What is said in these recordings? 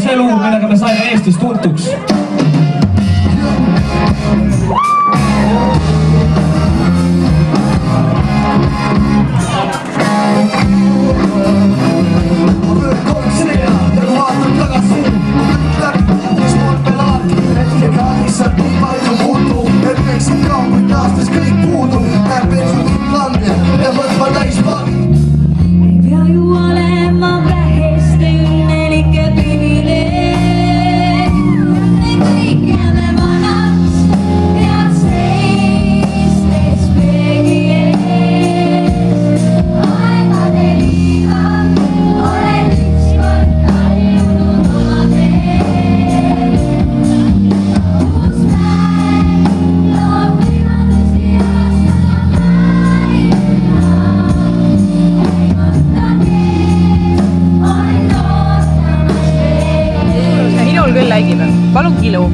see lugu, millega me saime Eestis tuntuks. Palun kilo.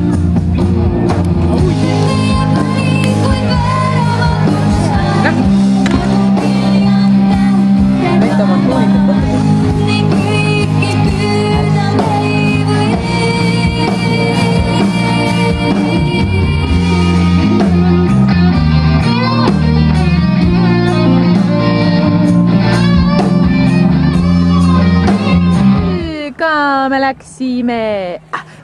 Ka me läksime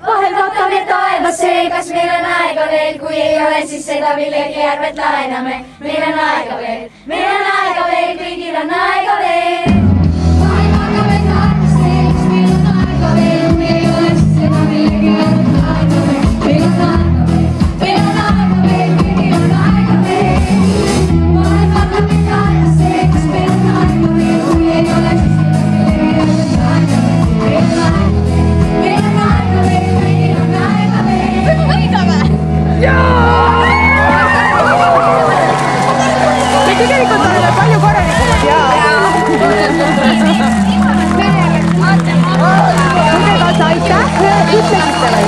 vahel vaatame taevasse, kas meil on aega veel, kui ei ole, siis seda millegi järvet laename. Meil on aega veel, kõigil on aega veel. Vahel vaatame taevasse, kas meil on aega veel, kui ei ole, siis seda millegi järvet laename. Meil on aega veel, kõigil on aega veel. Vahel vaatame taevasse, kas meil on aega veel, kui ei ole, siis seda millegi järvet laename. Meil on aega me tegelikult oleme palju korralikumad ja kõigepealt aitäh ütlemistele.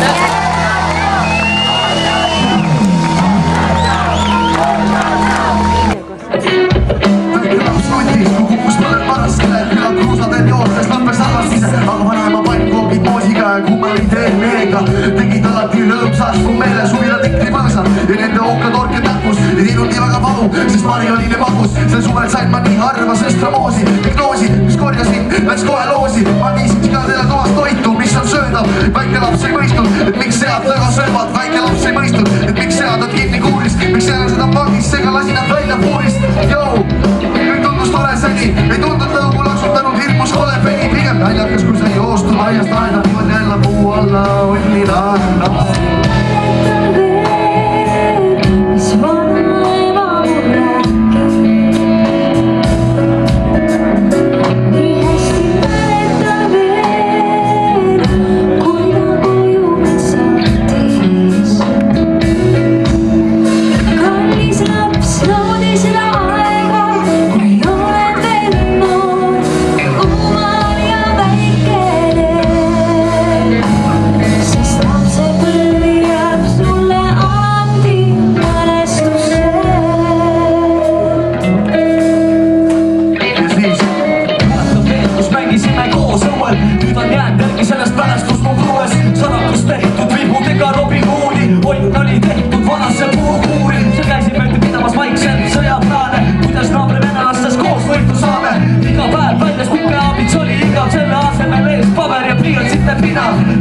Tegid alati lõõmsas mu meele suvila tikri põõsad ja nende ookad orke täpus ja teinud nii väga valu, sest Mari oli nii magus. Sel suvel sain ma nii harva sõstramoosi, diagnoosi, mis korjasin, läks kohe loosi. Ma viisin sigadele toas toitu, mis on söödav. Väike laps ei mõistnud, et miks sead väga söövad. Väike laps ei mõistnud, et miks sead on kinni kuuris. Miks seal seda pangis, seega lasin nad välja puurist. Jou, nüüd tundus tore seni, ei tundnud lõugu laksutanud hirmus kole peni. Pigem naljakas, kui sai joostud aiast aeda, niimoodi jälle puu alla õnni taanna.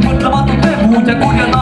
Mõtlematult veepuud ja kurjad